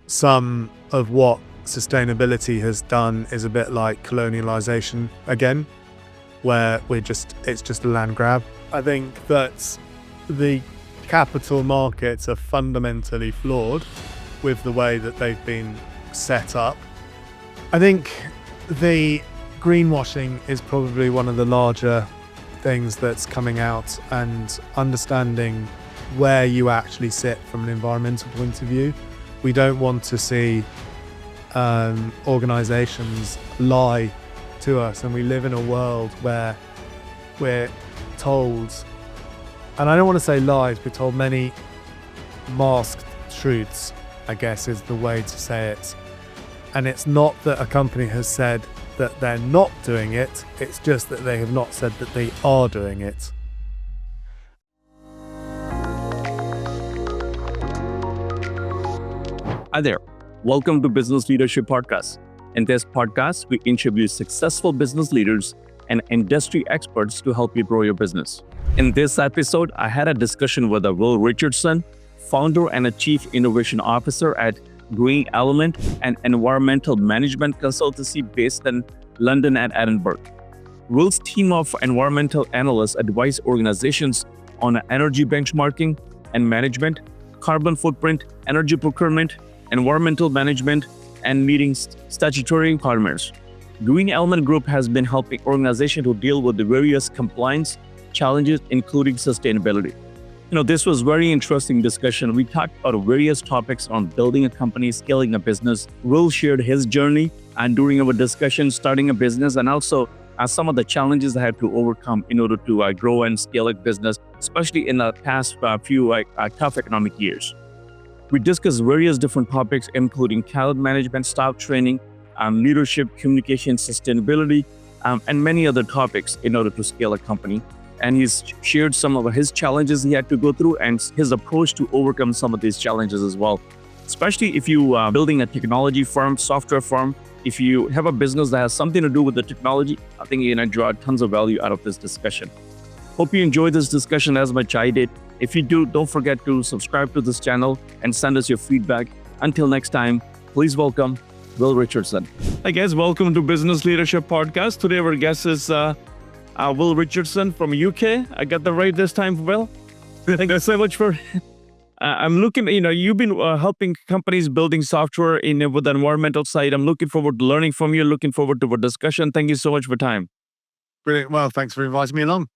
some of what sustainability has done is a bit like colonialization again, where it's just a land grab. I think that the capital markets are fundamentally flawed with the way that they've been set up. I think the greenwashing is probably one of the larger things that's coming out, and understanding where you actually sit from an environmental point of view. We don't want to see organizations lie to us, and we live in a world where we're told, and I don't want to say lies, we're told many masked truths, I guess is the way to say it. And it's not that a company has said that they're not doing it, it's just that they have not said that they are doing it. Hi there. Welcome to Business Leadership Podcast. In this podcast, we interview successful business leaders and industry experts to help you grow your business. In this episode, I had a discussion with Will Richardson, founder and a chief innovation officer at Green Element, an environmental management consultancy based in London and Edinburgh. Will's team of environmental analysts advise organizations on energy benchmarking and management, carbon footprint, energy procurement, environmental management, and meeting statutory requirements. Green Element Group has been helping organizations to deal with the various compliance challenges, including sustainability. This was very interesting discussion. We talked about various topics on building a company, scaling a business. Will shared his journey and during our discussion, starting a business, and also some of the challenges I had to overcome in order to grow and scale a business, especially in the past few tough economic years. We discussed various different topics, including talent management, staff training, leadership, communication, sustainability, and many other topics in order to scale a company. And he's shared some of his challenges he had to go through and his approach to overcome some of these challenges as well. Especially if you are building a technology firm, software firm, if you have a business that has something to do with the technology, I think you're going to draw tons of value out of this discussion. Hope you enjoyed this discussion as much as I did. If you do, don't forget to subscribe to this channel and send us your feedback. Until next time, please welcome Will Richardson. Hi guys, welcome to Business Leadership Podcast. Today our guest is Will Richardson from UK. I got that right this time, Will. Thank you so much for... I'm looking, you've been helping companies building software with the environmental side. I'm looking forward to learning from you, looking forward to our discussion. Thank you so much for time. Brilliant. Well, thanks for inviting me along.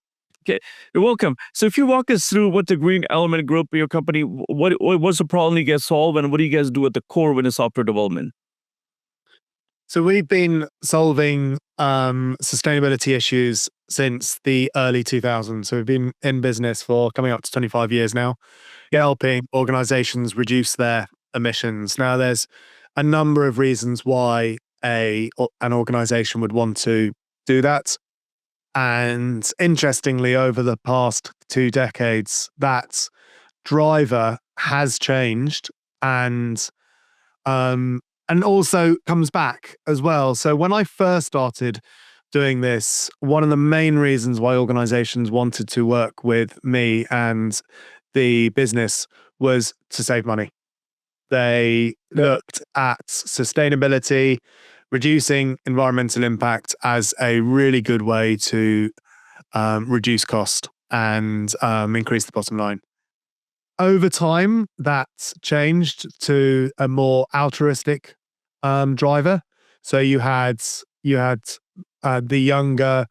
Okay, you're welcome. So if you walk us through what the Green Element Group, your company, what's the problem you guys solve, and what do you guys do at the core when it's software development? So we've been solving sustainability issues since the early 2000s. So we've been in business for coming up to 25 years now, helping organizations reduce their emissions. Now, there's a number of reasons why an organization would want to do that. And interestingly, over the past 2 decades, that driver has changed and also comes back as well. So when I first started doing this, one of the main reasons why organizations wanted to work with me and the business was to save money. They looked at sustainability, reducing environmental impact as a really good way to reduce cost and increase the bottom line. Over time, that's changed to a more altruistic driver. So you had the younger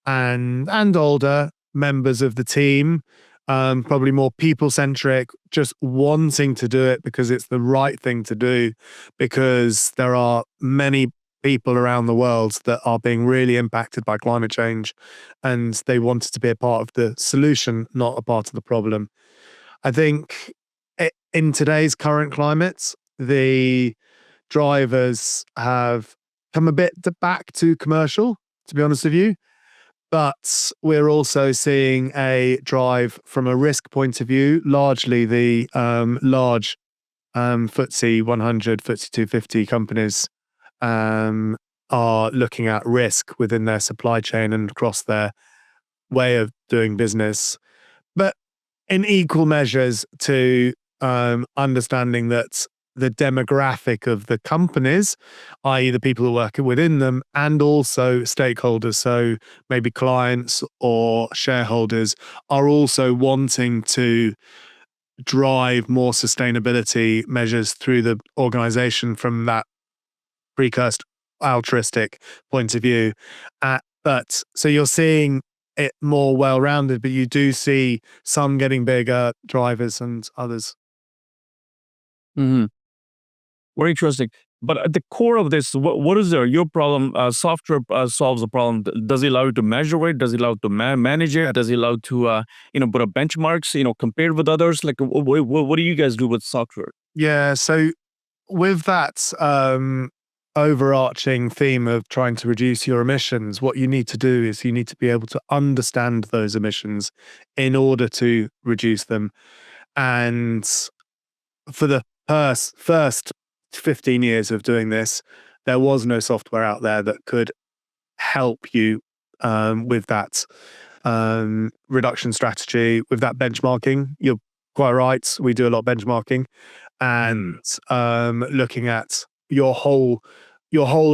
and older members of the team, probably more people-centric, just wanting to do it because it's the right thing to do, because there are many people around the world that are being really impacted by climate change, and they wanted to be a part of the solution, not a part of the problem. I think in today's current climate, the drivers have come a bit back to commercial, to be honest with you, but we're also seeing a drive from a risk point of view. Largely the large FTSE 100, FTSE 250 companies are looking at risk within their supply chain and across their way of doing business, but in equal measures to understanding that the demographic of the companies, i.e. the people who work within them, and also stakeholders. So maybe clients or shareholders are also wanting to drive more sustainability measures through the organization from that precursed altruistic point of view. But so you're seeing it more well-rounded, but you do see some getting bigger drivers and others. Mhm. Very interesting. But at the core of this, what is your problem? Software solves the problem. Does it allow you to measure it? Does it allow you to manage it? Does it allow you to put up benchmarks? Compared with others. Like, what do you guys do with software? Yeah, so with that overarching theme of trying to reduce your emissions, what you need to do is you need to be able to understand those emissions in order to reduce them. And for the first 15 years of doing this, there was no software out there that could help you with that reduction strategy, with that benchmarking. You're quite right. We do a lot of benchmarking and looking at your whole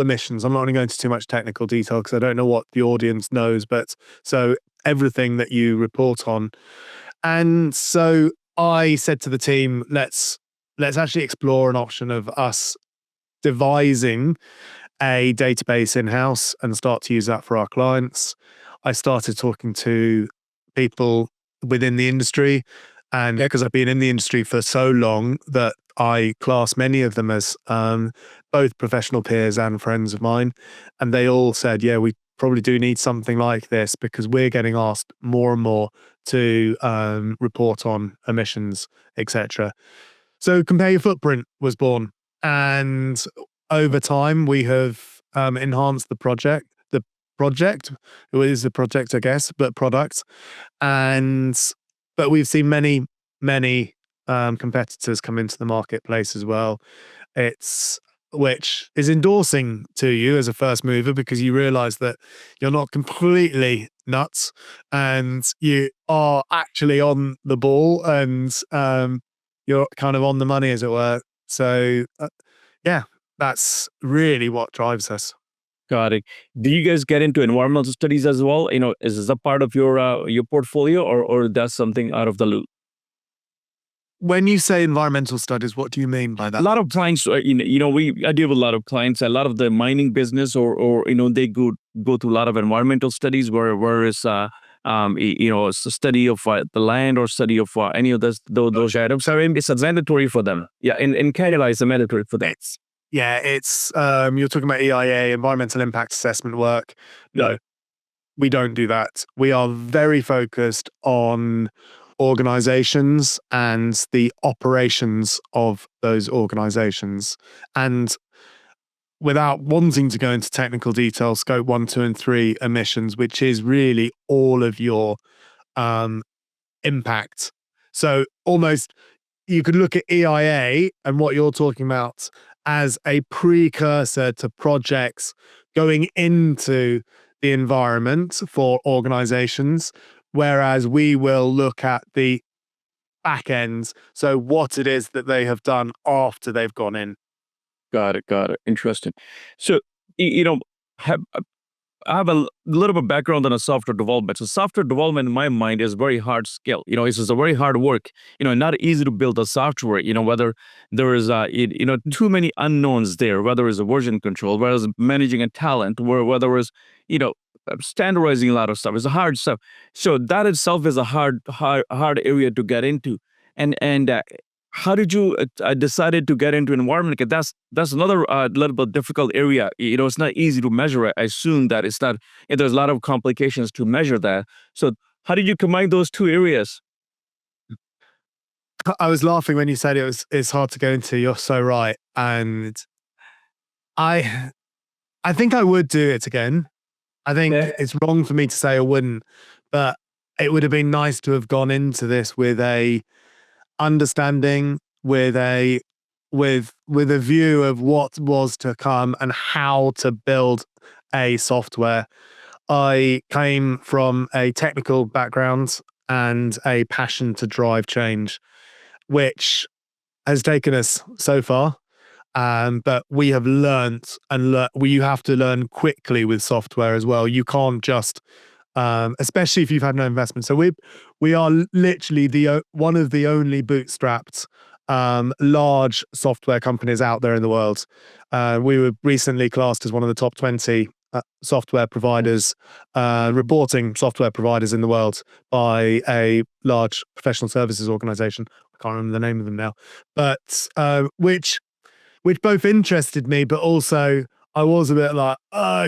emissions. I'm not going to go into too much technical detail because I don't know what the audience knows, but so everything that you report on. And so I said to the team, let's actually explore an option of us devising a database in-house and start to use that for our clients. I started talking to people within the industry, and because I've been in the industry for so long that I class many of them as both professional peers and friends of mine, and they all said, yeah, we probably do need something like this because we're getting asked more and more to report on emissions, etc. So Compare Your Footprint was born, and over time we have enhanced the project. It is a project, I guess, but product. But we've seen many competitors come into the marketplace as well. Which is endorsing to you as a first mover because you realize that you're not completely nuts and you are actually on the ball and you're kind of on the money, as it were. So yeah, that's really what drives us. Got it. Do you guys get into environmental studies as well? Is this a part of your portfolio, or that's something out of the loop? When you say environmental studies, what do you mean by A that? lot of clients, I deal with a lot of clients. A lot of the mining business, or they go through a lot of environmental studies, where it's it's a study of the land or study of any of those items. So it's mandatory for them. Yeah, in Canada, it's a mandatory for them. It's you're talking about EIA, environmental impact assessment work. No, we don't do that. We are very focused on organizations and the operations of those organizations. And without wanting to go into technical detail, scope 1, 2, and 3 emissions, which is really all of your impact. So almost you could look at EIA and what you're talking about as a precursor to projects going into the environment for organizations, whereas we will look at the back ends. So what it is that they have done after they've gone in. Got it. Got it. Interesting. So, have, I have a little bit of background on a software development. So software development in my mind is very hard skill. It's just a very hard work. Not easy to build a software. Whether there is too many unknowns there. Whether it's a version control, whether it's managing a talent, whether it's standardizing a lot of stuff. It's a hard stuff. So that itself is a hard area to get into. And how did you decided to get into environment? 'Cause that's another little bit difficult area. It's not easy to measure it. I assume that it's not. There's a lot of complications to measure that. So how did you combine those two areas? I was laughing when you said it's hard to go into. You're so right. And I I think I would do it again. I think it's wrong for me to say I wouldn't, but it would have been nice to have gone into this with a understanding, with a view of what was to come and how to build a software. I came from a technical background and a passion to drive change, which has taken us so far. But we have learnt you have to learn quickly with software as well. You can't just, especially if you've had no investment. So we are literally one of the only bootstrapped large software companies out there in the world. We were recently classed as one of the top 20 software providers, reporting software providers in the world by a large professional services organization. I can't remember the name of them now, but which both interested me, but also I was a bit like,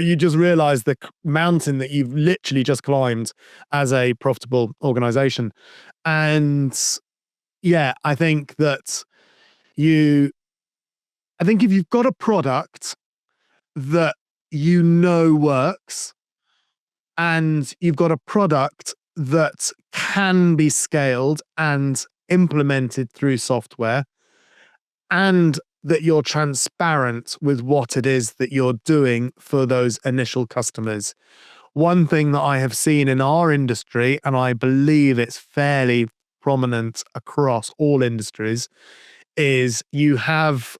you just realize the mountain that you've literally just climbed as a profitable organization. And yeah, I think if you've got a product that works, and you've got a product that can be scaled and implemented through software, and that you're transparent with what it is that you're doing for those initial customers. One thing that I have seen in our industry, and I believe it's fairly prominent across all industries, is you have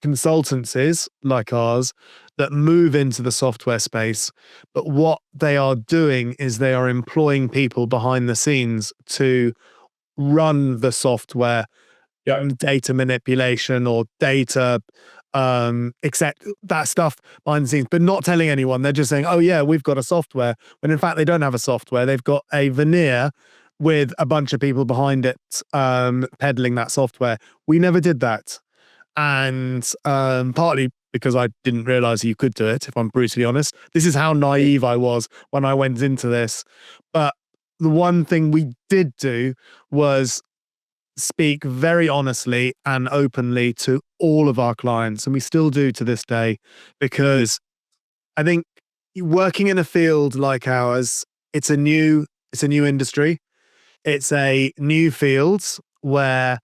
consultancies like ours that move into the software space, but what they are doing is they are employing people behind the scenes to run the software, data manipulation or data, except that stuff behind the scenes, but not telling anyone. They're just saying, oh yeah, we've got a software, when in fact they don't have a software. They've got a veneer with a bunch of people behind it, peddling that software. We never did that. And partly because I didn't realize you could do it, if I'm brutally honest. This is how naive I was when I went into this. But the one thing we did do was speak very honestly and openly to all of our clients, and we still do to this day, because I think working in a field like ours, it's a new industry. It's a new field where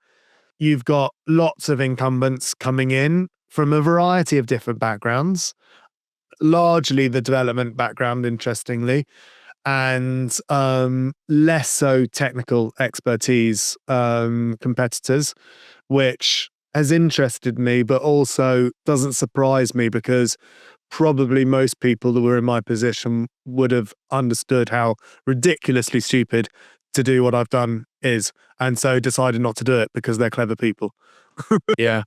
you've got lots of incumbents coming in from a variety of different backgrounds, largely the development background, interestingly, and less so technical expertise competitors, which has interested me, but also doesn't surprise me, because probably most people that were in my position would have understood how ridiculously stupid to do what I've done is, and so decided not to do it because they're clever people. Yeah.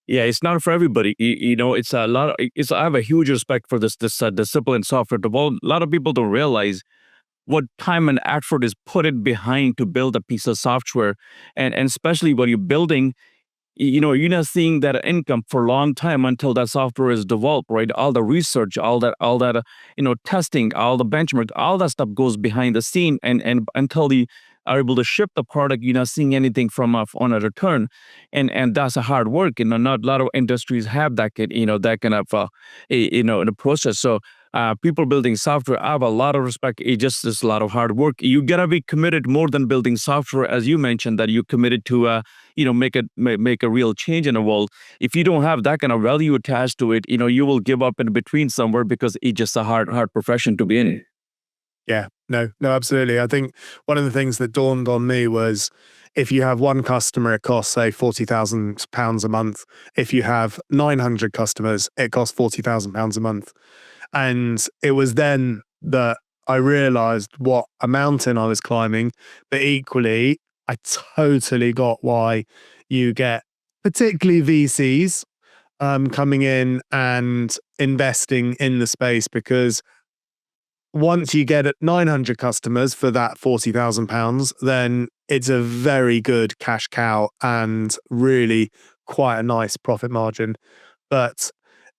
Yeah, it's not for everybody. It's a lot. I have a huge respect for this discipline software development. A lot of people don't realize what time and effort is put in behind to build a piece of software, and especially when you're building, you're not seeing that income for a long time until that software is developed, right? All the research, all that testing, all the benchmark, all that stuff goes behind the scene, and until they are able to ship the product, you're not seeing anything from on a return, and that's a hard work. Not a lot of industries have that kind of in the process. So people building software, I have a lot of respect. It just is a lot of hard work. You gotta be committed more than building software, as you mentioned, that you're committed to make a real change in the world. If you don't have that kind of value attached to it, you will give up in between somewhere, because it's just a hard profession to be in. Yeah, no, absolutely. I think one of the things that dawned on me was, if you have one customer, it costs, say, £40,000 a month. If you have 900 customers, it costs £40,000 a month. And it was then that I realized what a mountain I was climbing, but equally, I totally got why you get particularly VCs coming in and investing in the space, because once you get at 900 customers for that £40,000, then it's a very good cash cow and really quite a nice profit margin. But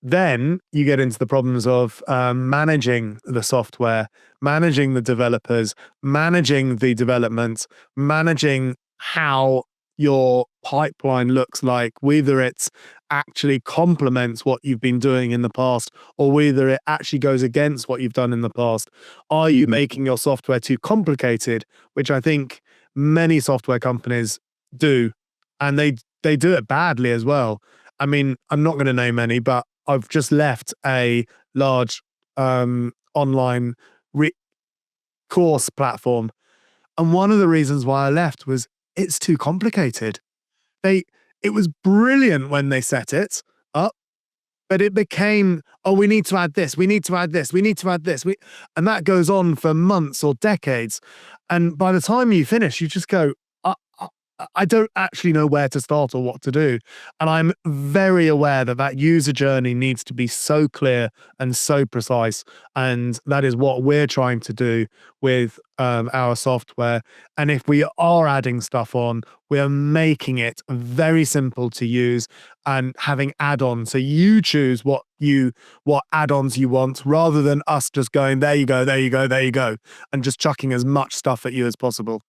then you get into the problems of managing the software, managing the developers, managing the development, managing how your pipeline looks like, whether it's actually complements what you've been doing in the past, or whether it actually goes against what you've done in the past. Are you making your software too complicated? Which I think many software companies do, and they do it badly as well. I mean, I'm not going to name any, but I've just left a large online course platform, and one of the reasons why I left was it's too complicated. They it was brilliant when they set it up, but it became, oh, we need to add this, we need to add this, we need to add this. And that goes on for months or decades. And by the time you finish, you just go, I don't actually know where to start or what to do. And I'm very aware that that user journey needs to be so clear and so precise. And that is what we're trying to do with our software. And if we are adding stuff on, we are making it very simple to use and having add-ons. So you choose what add-ons you want, rather than us just going, there you go, there you go, there you go, and just chucking as much stuff at you as possible.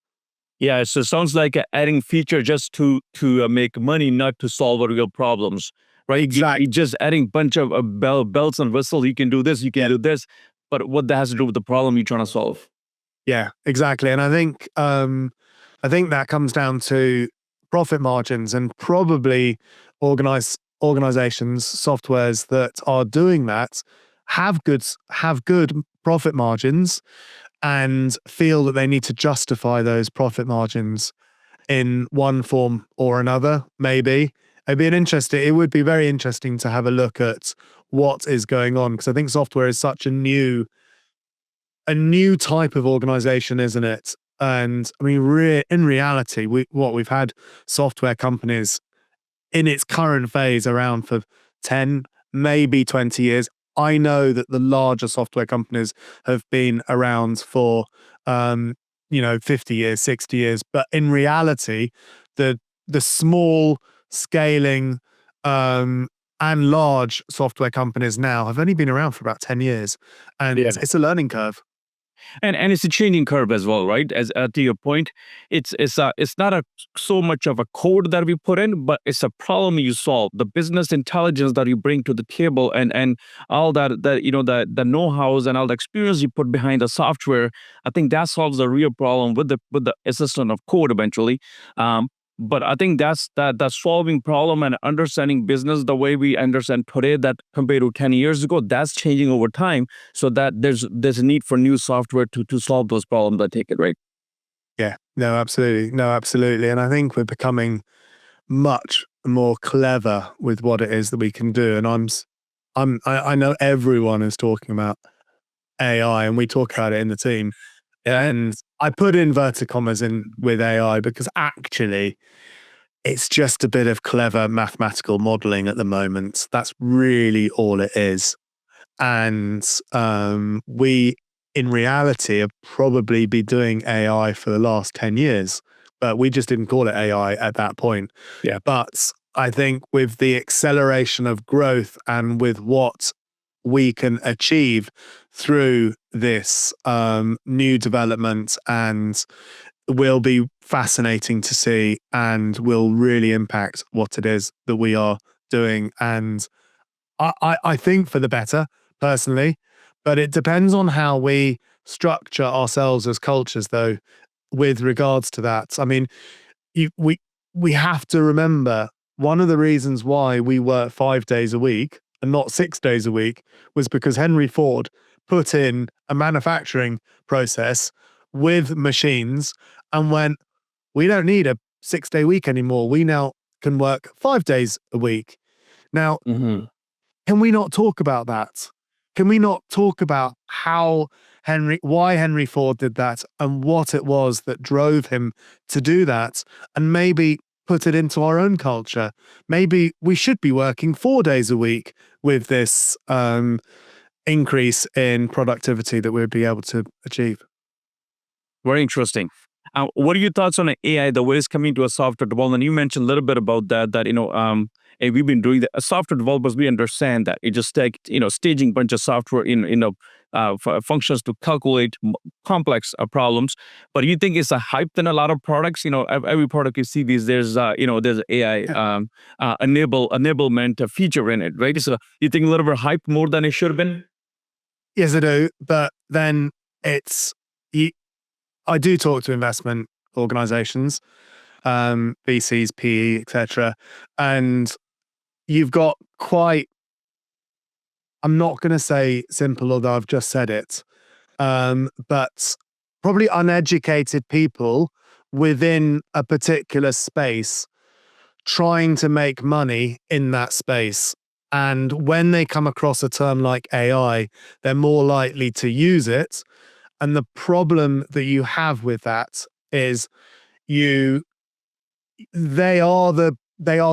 Yeah, so it sounds like adding feature just to make money, not to solve real problems, right? Exactly. You're just adding bunch of bells and whistles. You can do this, you can do this, but what that has to do with the problem you're trying to solve? Yeah, exactly. And I think that comes down to profit margins, and probably organizations, softwares that are doing that have good profit margins, and feel that they need to justify those profit margins in one form or another. Maybe it would be very interesting to have a look at what is going on, because I think software is such a new type of organization, isn't it? And I mean, in reality, we've had software companies in its current phase around for 10, maybe 20 years. I know that the larger software companies have been around for, 50 years, 60 years. But in reality, the small scaling and large software companies now have only been around for about 10 years. And Yeah. it's a learning curve. And it's a changing curve as well, right? As to your point, it's not a so much of a code that we put in, but it's a problem you solve. The business intelligence that you bring to the table, and all that the know-hows and all the experience you put behind the software. I think that solves the real problem with the assistant of code eventually. But I think that solving problem and understanding business the way we understand today, that compared to 10 years ago, that's changing over time. So that there's a need for new software to solve those problems. I take it, right? Yeah, no, absolutely. No, absolutely. And I think we're becoming much more clever with what it is that we can do. And I know everyone is talking about AI, and we talk about it in the team. And I put inverted commas in with AI because actually it's just a bit of clever mathematical modeling at the moment. That's really all it is. And we, in reality, have probably been doing AI for the last 10 years, but we just didn't call it AI at that point. Yeah. But I think with the acceleration of growth and with what we can achieve through this new development, and will be fascinating to see, and will really impact what it is that we are doing. And I think for the better, personally, but it depends on how we structure ourselves as cultures, though, with regards to that. I mean, you, we have to remember, one of the reasons why we work 5 days a week and not 6 days a week was because Henry Ford put in a manufacturing process with machines and went, we don't need a 6-day week anymore. We now can work 5 days a week. Now, Mm-hmm. can we not talk about that? Can we not talk about why Henry Ford did that, and what it was that drove him to do that, and maybe put it into our own culture? Maybe we should be working 4 days a week with this increase in productivity that we'd be able to achieve. Very interesting. What are your thoughts on AI, the way it's coming to a software development? You mentioned a little bit about that, and we've been doing that. As software developers, we understand that it just takes, staging a bunch of software functions to calculate complex problems. But do you think it's a hype in a lot of products? Every product you see these, there's AI enablement feature in it, right? So you think a little bit hype more than it should have been? Yes, I do. But then I do talk to investment organizations, VCs, PE, etc. And you've got quite, I'm not going to say simple, although I've just said it, but probably uneducated people within a particular space trying to make money in that space. And when they come across a term like AI, they're more likely to use it. And the problem that you have with that is you they are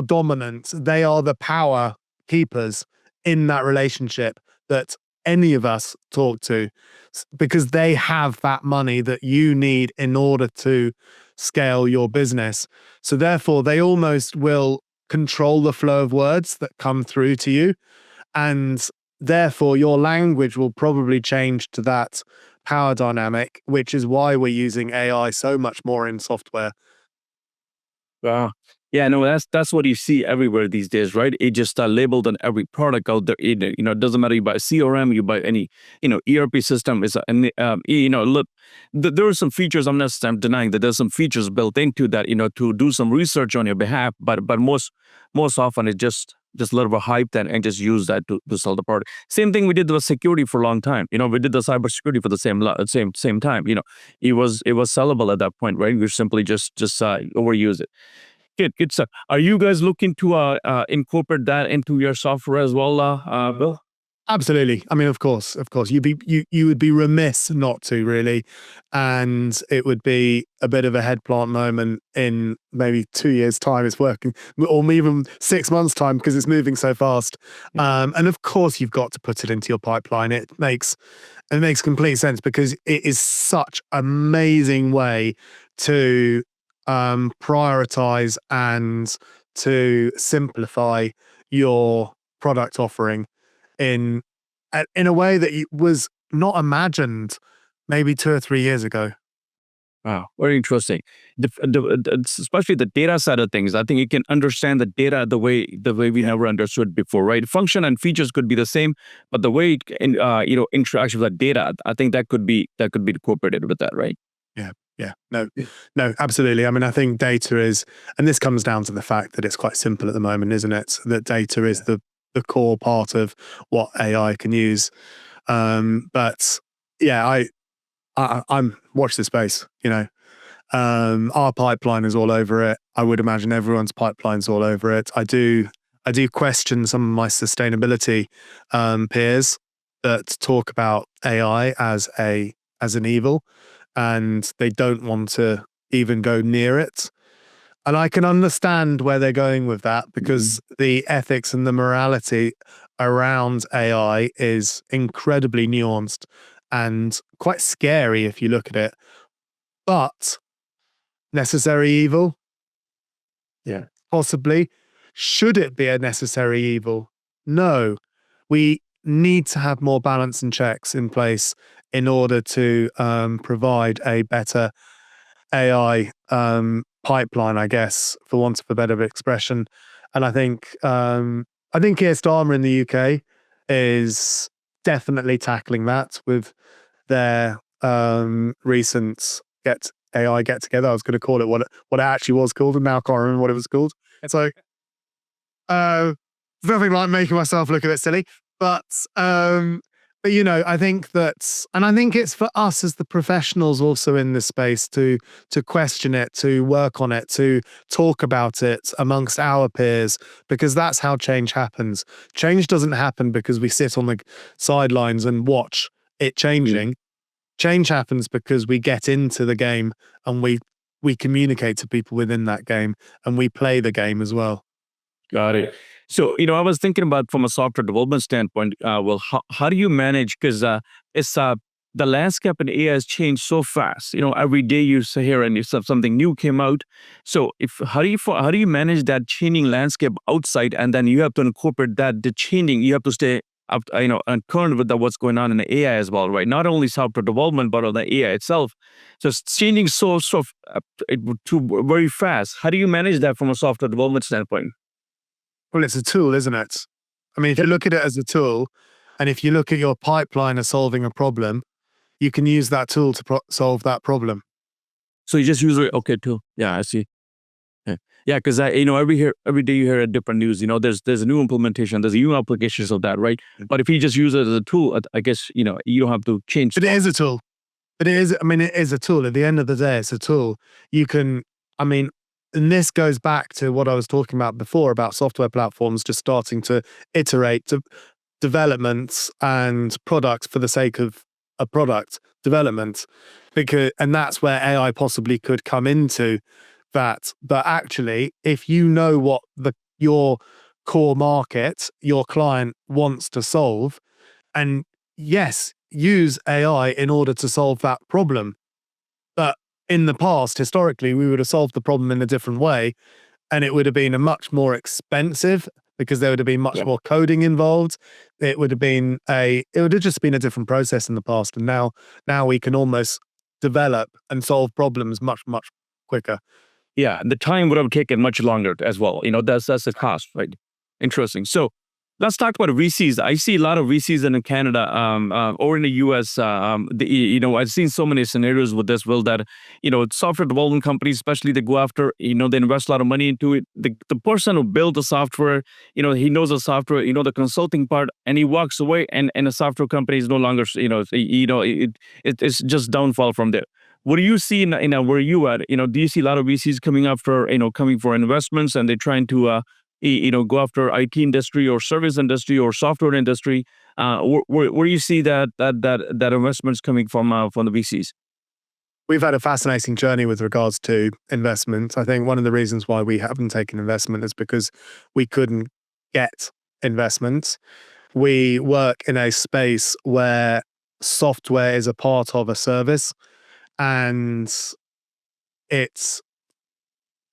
dominant, they are the power keepers in that relationship that any of us talk to, because they have that money that you need in order to scale your business. So therefore they almost will control the flow of words that come through to you, and therefore your language will probably change to that power dynamic, which is why we're using AI so much more in software. Wow. Yeah, no, that's what you see everywhere these days, right? It just labeled on every product out there. It doesn't matter you buy CRM, you buy any, ERP system. Look, there are some features. I'm denying that there's some features built into that, to do some research on your behalf. But most often it's just a little bit hyped and just use that to sell the product. Same thing we did with security for a long time. We did the cybersecurity for the same time. It was sellable at that point, right? We simply just overuse it. Good stuff. Are you guys looking to incorporate that into your software as well, Bill? Absolutely. I mean, of course, you would be remiss not to, really, and it would be a bit of a head plant moment in maybe 2 years' time. It's working, or even 6 months' time, because it's moving so fast. And of course, you've got to put it into your pipeline. It makes complete sense, because it is such an amazing way to prioritize and to simplify your product offering in a way that was not imagined maybe 2 or 3 years ago. Wow, very interesting. Especially the data side of things. I think you can understand the data the way we never understood before, right? Function and features could be the same, but the way interacts with the data, I think that could be incorporated with that, right? Yeah. No, absolutely. I mean, I think data is, and this comes down to the fact that it's quite simple at the moment, isn't it? That data is the core part of what AI can use. But yeah, I'm watch this space, our pipeline is all over it. I would imagine everyone's pipeline's all over it. I do question some of my sustainability peers that talk about AI as an evil, and they don't want to even go near it. And I can understand where they're going with that, because the ethics and the morality around AI is incredibly nuanced and quite scary if you look at it. But necessary evil? Yeah. Possibly. Should it be a necessary evil? No. We need to have more balance and checks in place in order to provide a better AI pipeline, I guess, for want of a better expression. And I think Keir Starmer in the UK is definitely tackling that with their recent AI get together. I was going to call it what it actually was called, and now I can't remember what it was called. So, nothing like making myself look a bit silly, but I think it's for us as the professionals also in this space to question it, to work on it, to talk about it amongst our peers, because that's how change happens. Change doesn't happen because we sit on the sidelines and watch it changing. Change happens because we get into the game and we communicate to people within that game, and we play the game as well. Got it. So, I was thinking about from a software development standpoint, well, how do you manage? Because it's the landscape in AI has changed so fast. Every day you hear and something new came out. So, how do you manage that changing landscape outside, and then you have to incorporate the changing. You have to stay up, and current with what's going on in the AI as well, right? Not only software development, but on the AI itself. So it's changing too very fast. How do you manage that from a software development standpoint? Well, it's a tool, isn't it? I mean, if you look at it as a tool, and if you look at your pipeline as solving a problem, you can use that tool to solve that problem. So you just use it. Okay, tool. Yeah, I see. Yeah, because every day you hear a different news. There's a new implementation, there's new applications of that, right? But if you just use it as a tool, I guess you don't have to change. But it is a tool. It is a tool. At the end of the day, it's a tool. You can. I mean, and this goes back to what I was talking about before about software platforms just starting to iterate to developments and products for the sake of a product development, and that's where AI possibly could come into that. But actually, if you know what your core market, your client wants to solve, and yes, use AI in order to solve that problem. But in the past, historically, we would have solved the problem in a different way, and it would have been a much more expensive because there would have been much more coding involved. It would have just been a different process in the past. And now we can almost develop and solve problems much, much quicker. Yeah, the time would have taken much longer as well. That's the cost, right? Interesting. So let's talk about VCs. I see a lot of VCs in Canada or in the US. I've seen so many scenarios with this, Will, that, software development companies, especially, they go after, they invest a lot of money into it. The person who built the software, he knows the software, the consulting part, and he walks away, and the software company is no longer, it's just downfall from there. What do you see in where you at? Do you see a lot of VCs coming for investments, and they're trying to go after IT industry or service industry or software industry? Where do you see that investments coming from the VCs? We've had a fascinating journey with regards to investment. I think one of the reasons why we haven't taken investment is because we couldn't get investments. We work in a space where software is a part of a service, and it's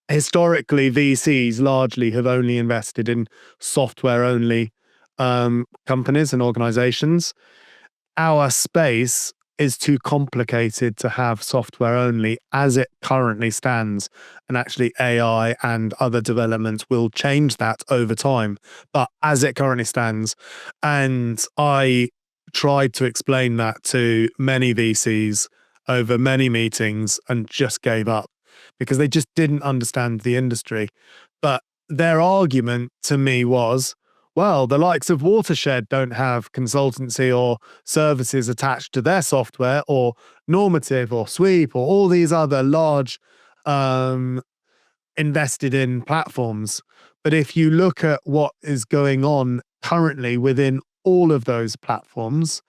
historically VCs largely have only invested in software only companies and organizations. Our space is too complicated to have software only as it currently stands, and actually AI and other developments will change that over time, but as it currently stands. And I tried to explain that to many VCs over many meetings and just gave up because they just didn't understand the industry. But their argument to me was, well, the likes of Watershed don't have consultancy or services attached to their software, or Normative or Sweep or all these other large invested in platforms. But if you look at what is going on currently within all of those platforms,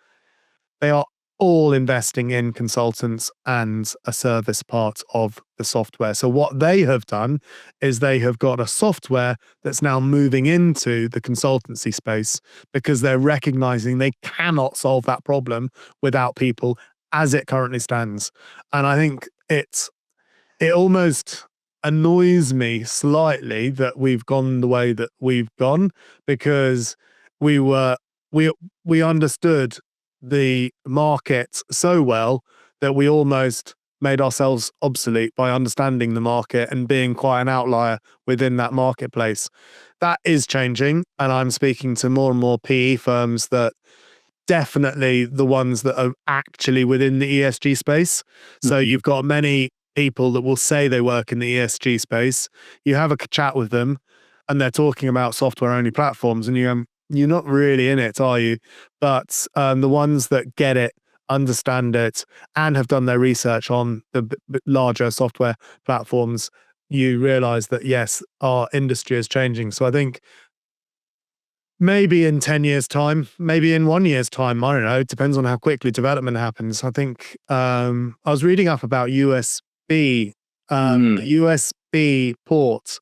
they are all investing in consultants and a service part of the software. So what they have done is they have got a software that's now moving into the consultancy space because they're recognizing they cannot solve that problem without people as it currently stands. And I think it almost annoys me slightly that we've gone the way that we've gone, because we understood the market so well that we almost made ourselves obsolete by understanding the market and being quite an outlier within that marketplace. That is changing, and I'm speaking to more and more PE firms, that definitely the ones that are actually within the ESG space. So you've got many people that will say they work in the ESG space. You have a chat with them and they're talking about software only platforms, and you're not really in it, are you? But the ones that get it, understand it, and have done their research on the larger software platforms, you realize that, yes, our industry is changing. So I think maybe in 10 years' time, maybe in 1 year's time, I don't know, it depends on how quickly development happens. I think I was reading up about USB ports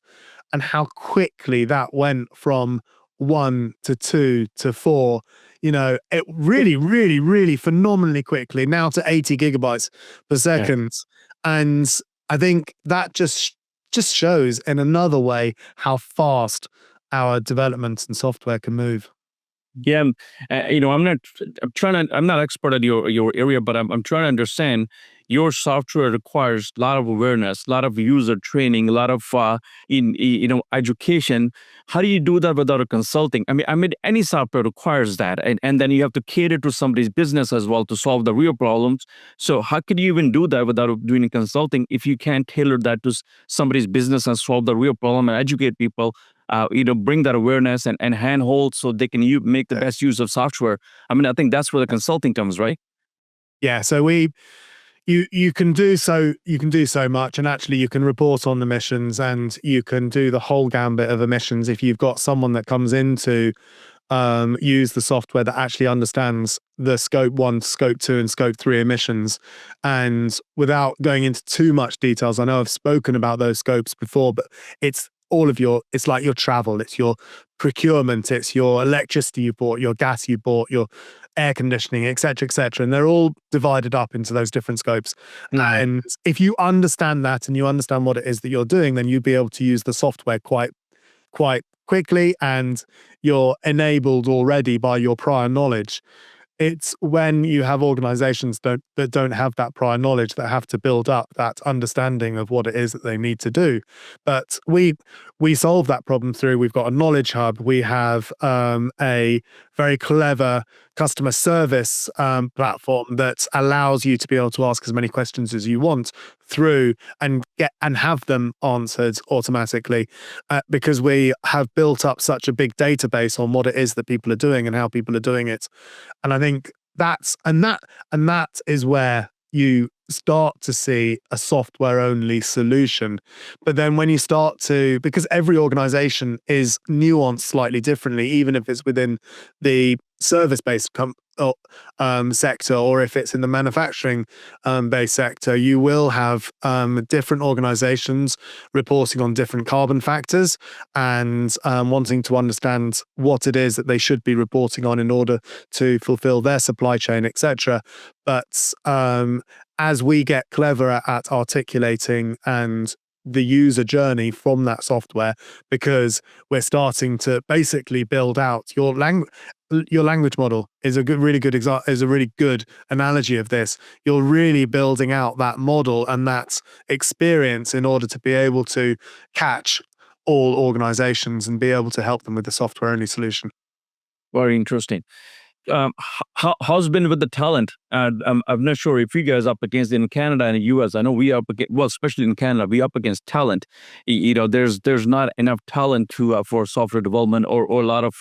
and how quickly that went from 1 to 2 to 4, it really, really, really phenomenally quickly, now to 80 gigabytes per second. Yeah. And I think that just shows in another way how fast our developments and software can move. Yeah, I'm not expert at your area, but I'm trying to understand. Your software requires a lot of awareness, a lot of user training, a lot of education. How do you do that without a consulting? I mean, any software requires that, and then you have to cater to somebody's business as well to solve the real problems. So how could you even do that without doing a consulting if you can't tailor that to somebody's business and solve the real problem and educate people? Bring that awareness and handhold so they can make the best use of software. I mean, I think that's where the consulting comes, right? Yeah. So you can do so much, and actually you can report on emissions, and you can do the whole gambit of emissions if you've got someone that comes in to use the software that actually understands the scope 1, scope 2, and scope 3 emissions. And without going into too much details, I know I've spoken about those scopes before, but it's it's like your travel, it's your procurement, it's your electricity you bought, your gas you bought, your air conditioning, etc., etc. And they're all divided up into those different scopes. And if you understand that and you understand what it is that you're doing, then you'd be able to use the software quite quickly, and you're enabled already by your prior knowledge. It's when you have organizations that don't have that prior knowledge that have to build up that understanding of what it is that they need to do. But we solve that problem through, we've got a knowledge hub. We have a very clever customer service platform that allows you to be able to ask as many questions as you want through and have them answered automatically, because we have built up such a big database on what it is that people are doing and how people are doing it. And I think that is where you start to see a software only solution. But then when you start to, because every organization is nuanced slightly differently, even if it's within the service-based sector, or if it's in the manufacturing based sector, you will have different organizations reporting on different carbon factors and wanting to understand what it is that they should be reporting on in order to fulfill their supply chain, etc. But as we get cleverer at articulating and the user journey from that software, because we're starting to basically build out your language model is a really good analogy of this. You're really building out that model and that experience in order to be able to catch all organizations and be able to help them with the software only solution. Very interesting. How's been with the talent? I'm not sure if you guys are up against in Canada and the US. I know we are up against, well, especially in Canada, we up against talent. There's not enough talent to for software development or a lot of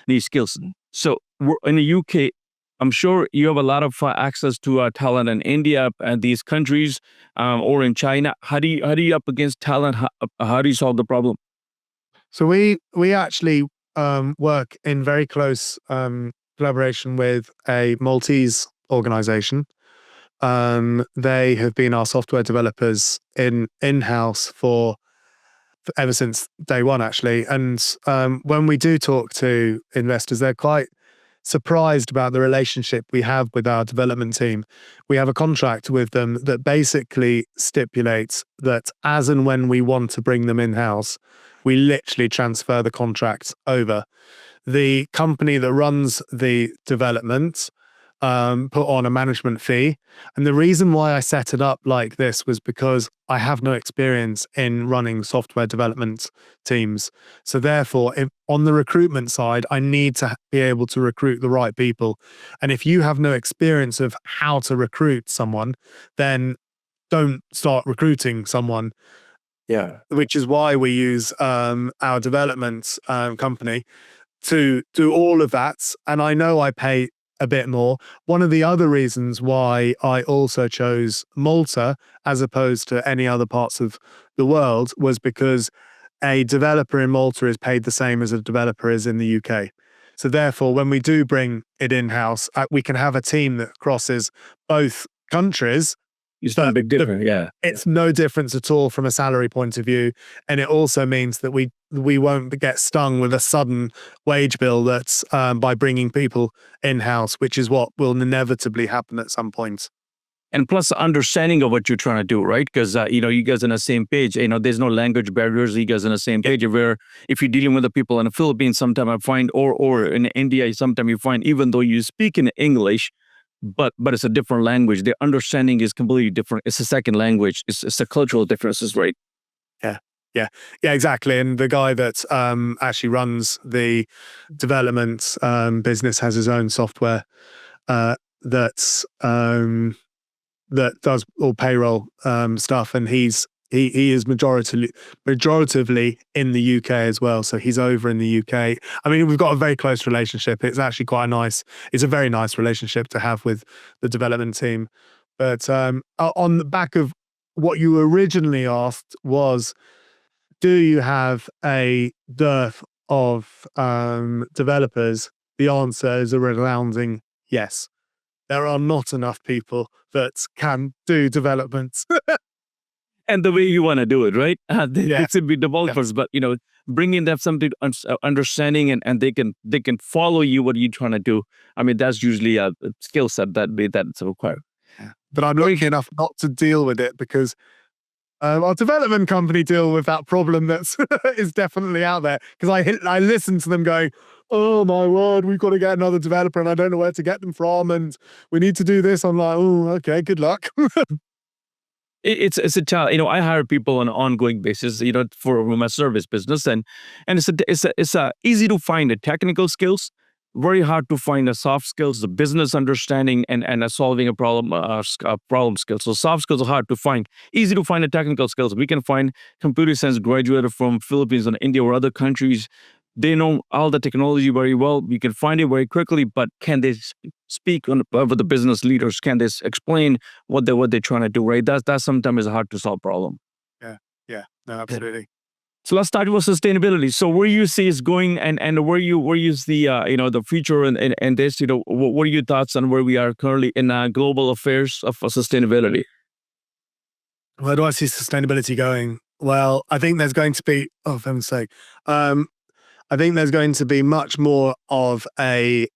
niche skills. So in the UK, I'm sure you have a lot of access to talent in India and these countries, or in China. How do you up against talent? How do you solve the problem? So we actually work in very close collaboration with a Maltese organization. They have been our software developers in-house for ever since day one, actually. And when we do talk to investors, they're quite surprised about the relationship we have with our development team. We have a contract with them that basically stipulates that as and when we want to bring them in-house, we literally transfer the contract over. The company that runs the development put on a management fee. And the reason why I set it up like this was because I have no experience in running software development teams. So therefore, on the recruitment side, I need to be able to recruit the right people. And if you have no experience of how to recruit someone, then don't start recruiting someone. Yeah. Which is why we use our development company to do all of that. And I know I pay a bit more. One of the other reasons why I also chose Malta as opposed to any other parts of the world was because a developer in Malta is paid the same as a developer is in the UK. So therefore, when we do bring it in-house, we can have a team that crosses both countries. It's not a big difference, yeah. It's no difference at all from a salary point of view. And it also means that we won't get stung with a sudden wage bill that's by bringing people in-house, which is what will inevitably happen at some point. And plus understanding of what you're trying to do, right? Because, you guys are on the same page. There's no language barriers. You guys are on the same page where if you're dealing with the people in the Philippines, sometimes I find, or in India, sometimes you find, even though you speak in English, but it's a different language. The understanding is completely different. It's a second language. It's the cultural differences, right? Yeah, exactly. And the guy that actually runs the development business has his own software that does all payroll stuff, and he is majoritively in the UK as well. So he's over in the UK. I mean, we've got a very close relationship. It's actually quite nice. It's a very nice relationship to have with the development team. But on the back of what you originally asked was, do you have a dearth of developers? The answer is a resounding yes. There are not enough people that can do development. And the way you want to do it, right? They Yeah. should be developers, but bringing them something understanding, and they can follow you what you're trying to do. I mean, that's usually a skill set that's required. Yeah. But I'm lucky enough not to deal with it because our development company deal with that problem that's is definitely out there. Because I listen to them going, "Oh my word, we've got to get another developer, and I don't know where to get them from, and we need to do this." I'm like, "Oh, okay, good luck." It's a challenge. I hire people on an ongoing basis, for my service business, and it's easy to find the technical skills, very hard to find the soft skills, the business understanding, and solving a problem, problem skills. So soft skills are hard to find. Easy to find the technical skills. We can find computer science graduate from Philippines and India or other countries. They know all the technology very well. We can find it very quickly, but can they speak with the business leaders? Can they explain what they're trying to do? Right? That's sometimes a hard to solve problem. Yeah, yeah, no, absolutely. So let's start with sustainability. So where you see is going, and where you see the future, and this, what are your thoughts on where we are currently in global affairs of sustainability? Where do I see sustainability going? Well, I think there's going to be, oh, for heaven's sake, I think there's going to be much more of a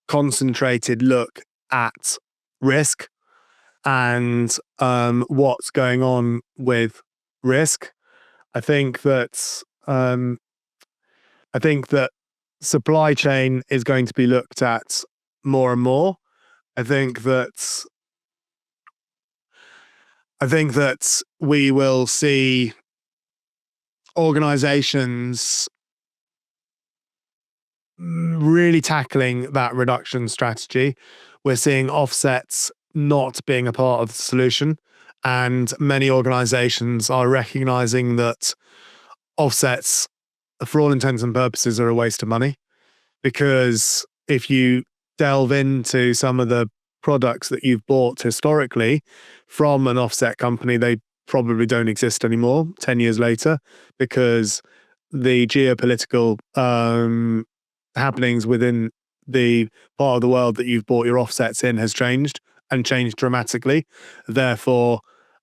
concentrated look at risk and what's going on with risk. I think that supply chain is going to be looked at more and more. I think that we will see organizations really tackling that reduction strategy. We're seeing offsets not being a part of the solution, and many organizations are recognizing that offsets, for all intents and purposes, are a waste of money, because if you delve into some of the products that you've bought historically from an offset company, they probably don't exist anymore 10 years later, because the geopolitical happenings within the part of the world that you've bought your offsets in has changed, and changed dramatically. Therefore,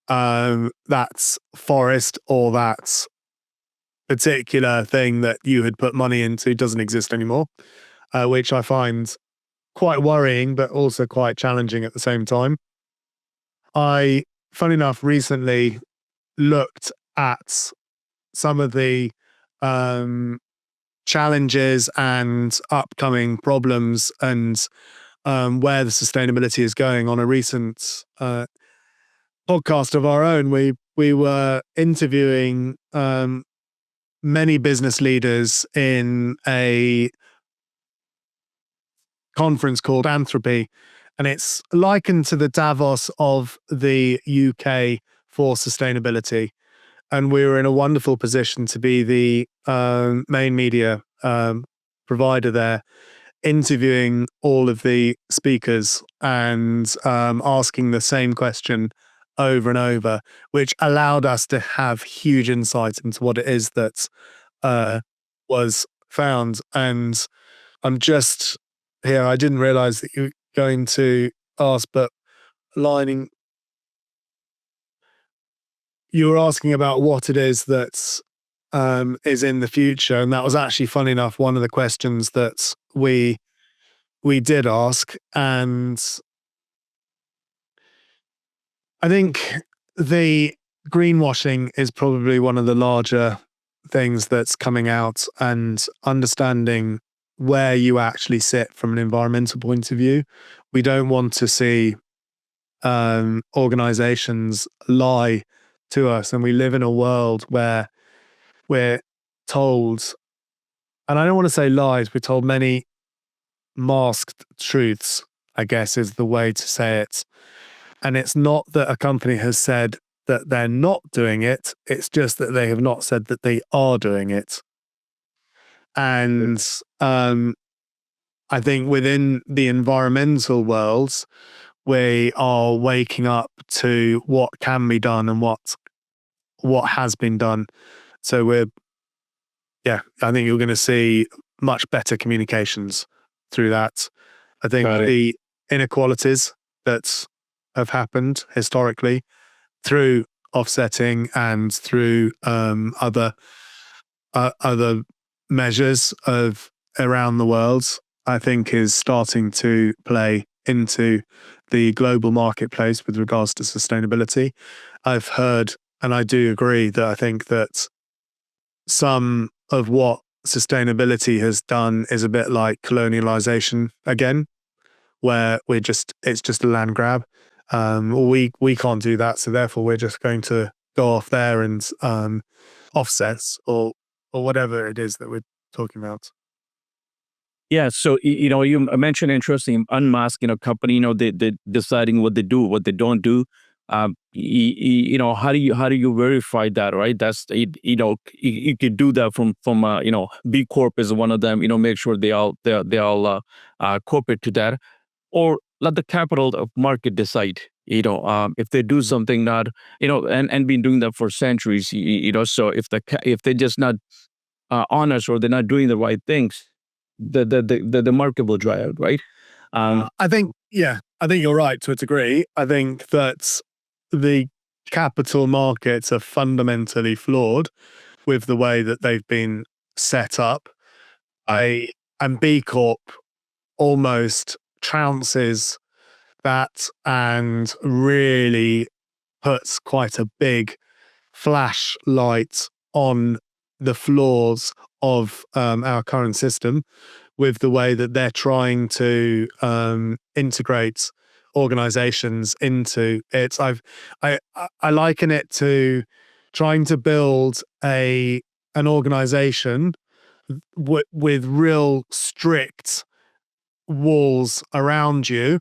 that's forest, or that particular thing that you had put money into doesn't exist anymore, which I find quite worrying, but also quite challenging at the same time. I, funny enough, recently looked at some of the challenges and upcoming problems, and where the sustainability is going on a recent podcast of our own. We were interviewing many business leaders in a conference called Anthropy, and it's likened to the Davos of the UK for sustainability. And we were in a wonderful position to be the main media provider there, interviewing all of the speakers and asking the same question over and over, which allowed us to have huge insight into what it is that was found. And I'm just here, I didn't realize that you were going to ask, but lining, you were asking about what it is that is in the future. And that was actually, funny enough, one of the questions that we did ask. And I think the greenwashing is probably one of the larger things that's coming out, and understanding where you actually sit from an environmental point of view. We don't want to see organizations lie to us, and we live in a world where we're told, and I don't want to say lies, we're told many masked truths, I guess is the way to say it. And it's not that a company has said that they're not doing it, it's just that they have not said that they are doing it. And I think within the environmental worlds, we are waking up to what can be done and what has been done. So I think you're going to see much better communications through that. I think the inequalities that have happened historically through offsetting and through other measures of around the world, I think is starting to play into the global marketplace with regards to sustainability. I've heard, and I do agree, that I think that some of what sustainability has done is a bit like colonialization again, where it's just a land grab. We can't do that, so therefore we're just going to go off there and offsets or whatever it is that we're talking about. Yeah. So, you mentioned interesting unmask, company, they deciding what they do, what they don't do. How do you verify that, right? That's, you could do that from B Corp is one of them, make sure they all corporate to that, or let the capital of market decide, if they do something not, and been doing that for centuries, so if they just not honest or they're not doing the right things, the market will dry out, right? I think you're right to a degree. I think that the capital markets are fundamentally flawed with the way that they've been set up. And B Corp almost trounces that and really puts quite a big flashlight on the flaws of our current system with the way that they're trying to integrate organizations into it. I liken it to trying to build an organization with real strict walls around you,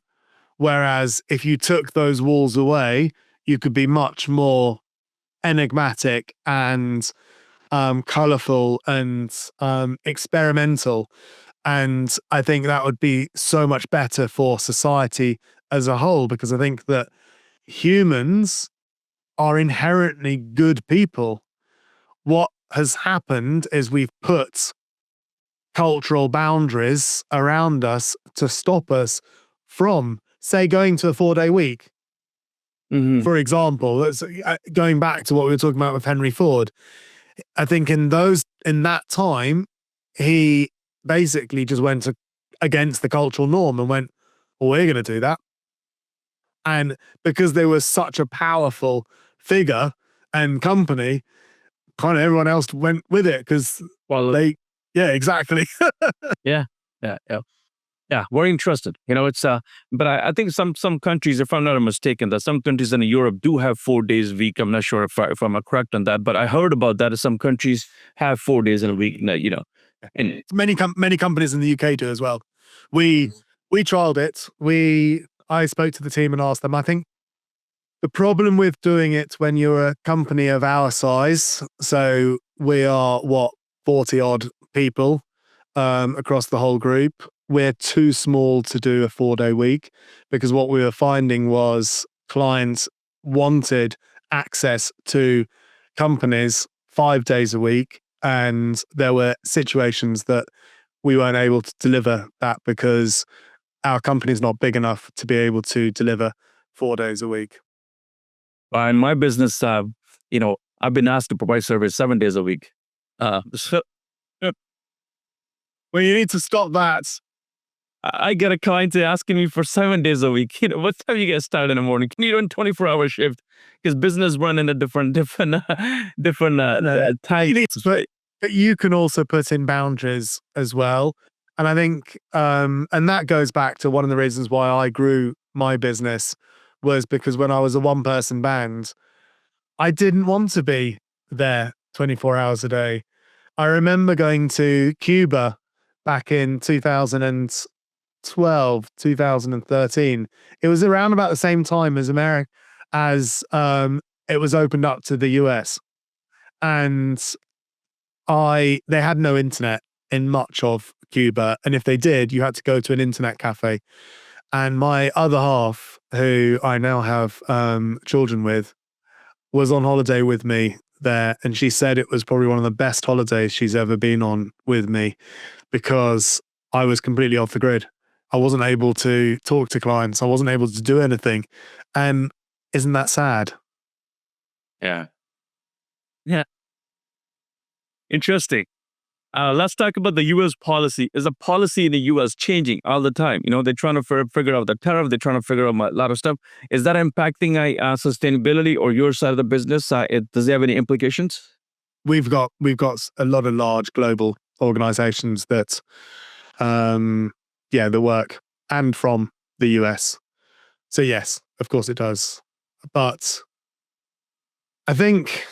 whereas if you took those walls away, you could be much more enigmatic and colorful and experimental. And I think that would be so much better for society as a whole, because I think that humans are inherently good people. What has happened is we've put cultural boundaries around us to stop us from, say, going to a 4-day week. For example, going back to what we were talking about with Henry Ford, I think in that time, he basically just went against the cultural norm and went, well, we're going to do that. And because there was such a powerful figure and company, kind of everyone else went with it because exactly. Yeah, yeah, yeah. Yeah, very interested. It's but I think some countries, if I'm not mistaken, that some countries in Europe do have 4 days a week. I'm not sure if I'm correct on that, but I heard about that. Some countries have 4 days in a week. And many companies in the UK do as well. We trialed it. I spoke to the team and asked them. I think the problem with doing it when you're a company of our size, so we are 40 odd people across the whole group. We're too small to do a 4-day week, because what we were finding was clients wanted access to companies 5 days a week. And there were situations that we weren't able to deliver that because our company is not big enough to be able to deliver 4 days a week. in my business, I've been asked to provide service 7 days a week. So Well, you need to stop that. I get a client asking me for 7 days a week. What time you get started in the morning? Can you run 24-hour shift? Because business run in a different time. But you can also put in boundaries as well. And I think, and that goes back to one of the reasons why I grew my business, was because when I was a one-person band, I didn't want to be there 24 hours a day. I remember going to Cuba back in 2012, 2013. It was around about the same time as America, as it was opened up to the US. And they had no internet in much of Cuba. And if they did, you had to go to an internet cafe. And my other half, who I now have children with, was on holiday with me there. And she said it was probably one of the best holidays she's ever been on with me because I was completely off the grid. I wasn't able to talk to clients. I wasn't able to do anything. And isn't that sad? Yeah. Yeah. Interesting. Let's talk about the U.S. policy. Is the policy in the U.S. changing all the time? They're trying to figure out the tariff. They're trying to figure out a lot of stuff. Is that impacting sustainability or your side of the business? Does it have any implications? We've got a lot of large global organizations that that work and from the US. So yes, of course it does. But I think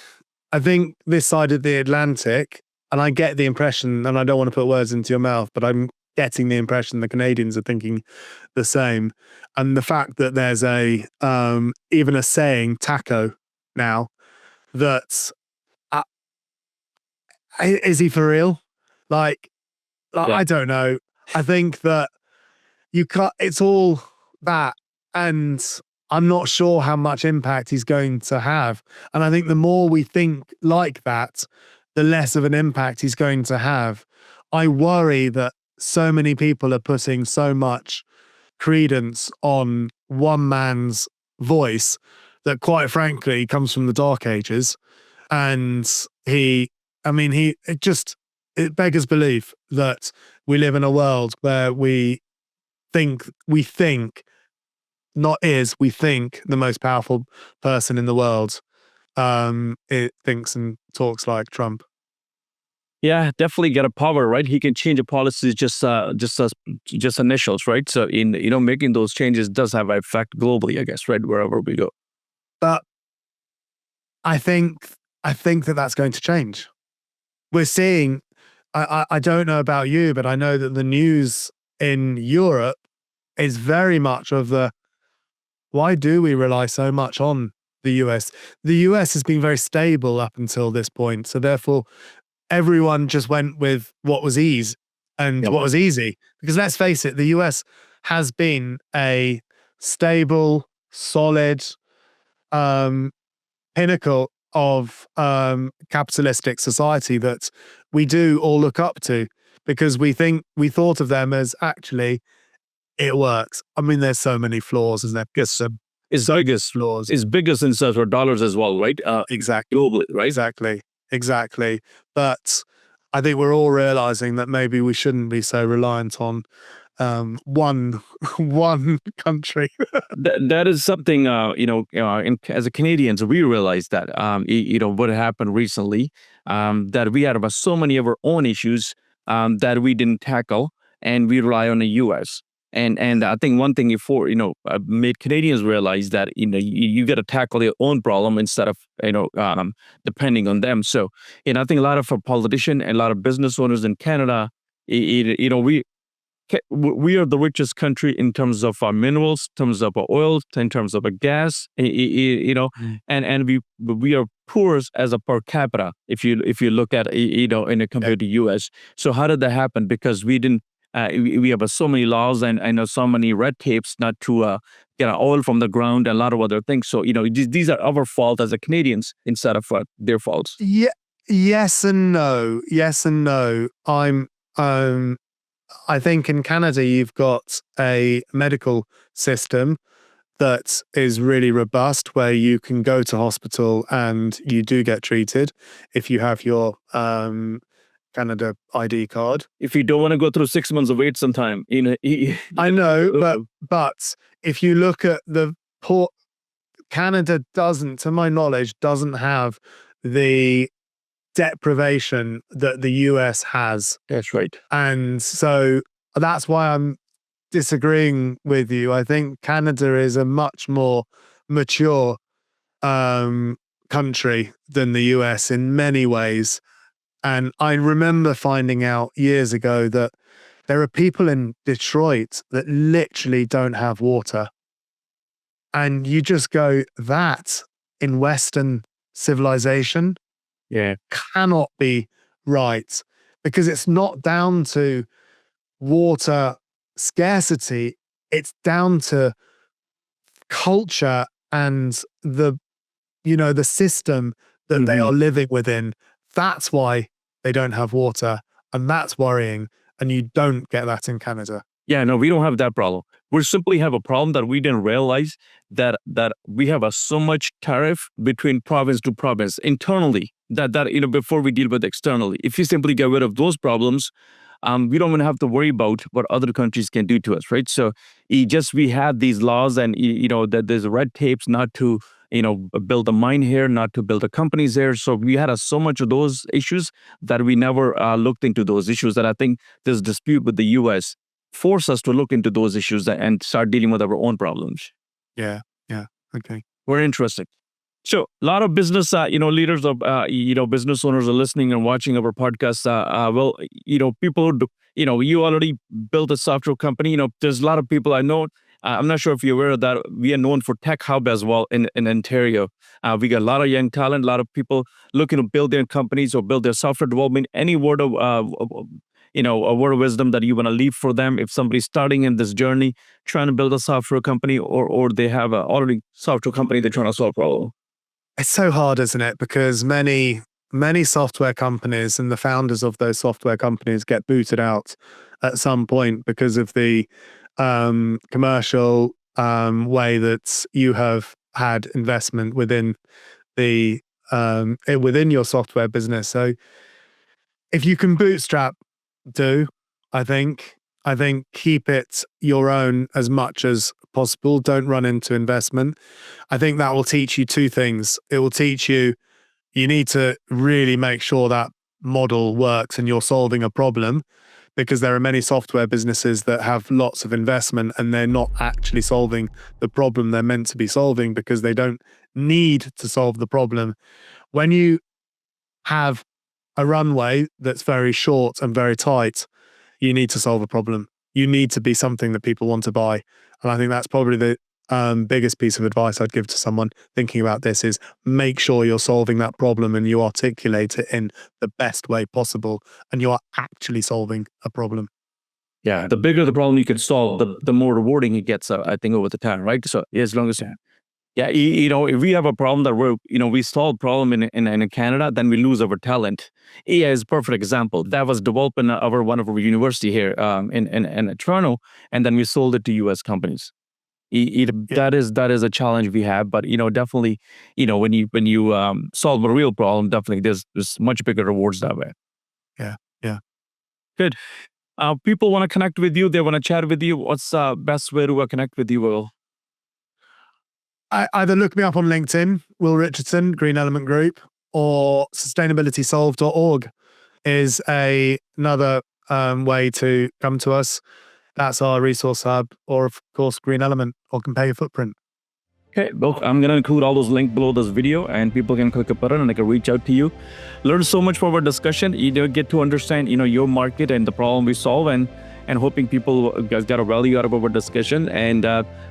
this side of the Atlantic, and I get the impression, and I don't want to put words into your mouth, but I'm getting the impression the Canadians are thinking the same. And the fact that there's even a saying, taco, now, that is he for real? Like Yeah. I don't know. I think that it's all that, and I'm not sure how much impact he's going to have. And I think the more we think like that, the less of an impact he's going to have. I worry that so many people are putting so much credence on one man's voice that, quite frankly, comes from the Dark Ages. And it beggars belief that we live in a world where we think the most powerful person in the world it thinks and talks like Trump. Yeah, definitely get a power, right? He can change a policy just initials, right? So in making those changes does have an effect globally, I guess, right? Wherever we go. But I think that's going to change. We're seeing. I don't know about you, but I know that the news in Europe is very much of the, why do we rely so much on the US? The US has been very stable up until this point. So therefore, everyone just went with what was ease and what was easy. Because let's face it, the US has been a stable, solid pinnacle of capitalistic society that we do all look up to, because we thought of them as, actually, it works. I mean, there's so many flaws, isn't there? It's biggest flaws. It's biggest in sales or dollars as well, right? Exactly. Globally, right? Exactly. But I think we're all realizing that maybe we shouldn't be so reliant on one country. That is something, as a Canadians, we realize that, what happened recently, that we had about so many of our own issues that we didn't tackle, and we rely on the U.S. And I think one thing made Canadians realize that you got to tackle your own problem instead of depending on them. So I think a lot of our politicians and a lot of business owners in Canada, we are the richest country in terms of our minerals, in terms of our oil, in terms of our gas, and we are poor as a per capita if you look at compared to U.S. So how did that happen? Because we didn't. We have so many laws and so many red tapes not to get our oil from the ground and a lot of other things. So these are our fault as a Canadians instead of their faults. Yeah, yes and no. Yes and no. I think in Canada, you've got a medical system that is really robust, where you can go to hospital and you do get treated if you have your Canada ID card. If you don't want to go through 6 months of wait sometime, I know, but if you look at Canada to my knowledge, doesn't have the deprivation that the US has. That's right. And so that's why I'm disagreeing with you. I think Canada is a much more mature country than the US in many ways. And I remember finding out years ago that there are people in Detroit that literally don't have water. And you just go, that in Western civilization cannot be right, because it's not down to water scarcity. it's down to culture and the system that they are living within. That's why they don't have water, and that's worrying. And you don't get that in Canada. Yeah, no, we don't have that problem. We simply have a problem that we didn't realize that we have so much tariff between province to province internally that before we deal with externally. If you simply get rid of those problems, we don't even have to worry about what other countries can do to us, right? So we had these laws and that there's red tapes not to build a mine here, not to build a companies here. So we had so much of those issues that we never looked into those issues. That I think this dispute with the U.S. force us to look into those issues and start dealing with our own problems. Yeah. Okay. Very interesting. So a lot of business, leaders of, business owners are listening and watching our podcast. People, you already built a software company. There's a lot of people I know. I'm not sure if you're aware of that. We are known for Tech Hub as well in Ontario. We got a lot of young talent, a lot of people looking to build their companies or build their software development. Any word of, a word of wisdom that you want to leave for them if somebody's starting in this journey, trying to build a software company or they have already software company they're trying to solve a problem? It's so hard, isn't it? Because many software companies and the founders of those software companies get booted out at some point because of the commercial way that you have had investment within within your software business. So if you can bootstrap, I think keep it your own as much as possible. Don't run into investment. I think that will teach you two things. It will teach you need to really make sure that model works and you're solving a problem, because there are many software businesses that have lots of investment and they're not actually solving the problem they're meant to be solving because they don't need to solve the problem. When you have a runway that's very short and very tight, you need to solve a problem. You need to be something that people want to buy. And I think that's probably the biggest piece of advice I'd give to someone thinking about this is make sure you're solving that problem and you articulate it in the best way possible and you are actually solving a problem. Yeah, the bigger the problem you can solve, the more rewarding it gets, I think, over the time, right? So as long as if we have a problem that we solve problem in Canada, then we lose our talent. AI is a perfect example. That was developed in one of our university here in Toronto, and then we sold it to U.S. companies. That is a challenge we have, but definitely, when you solve a real problem, definitely there's much bigger rewards that way. Yeah. Good. People want to connect with you. They want to chat with you. What's the best way to connect with you, Will? Either look me up on LinkedIn, Will Richardson, Green Element Group, or sustainabilitysolve.org is another way to come to us. That's our resource hub, or of course, Green Element or Compare Your Footprint. Okay, well, I'm going to include all those links below this video and people can click a button and they can reach out to you. Learn so much from our discussion. You get to understand, your market and the problem we solve and hoping people guys got a value out of our discussion. And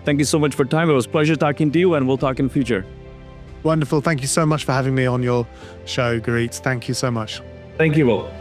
thank you so much for time. It was a pleasure talking to you and we'll talk in the future. Wonderful. Thank you so much for having me on your show, Gurmeet. Thank you so much. Thank you, Will.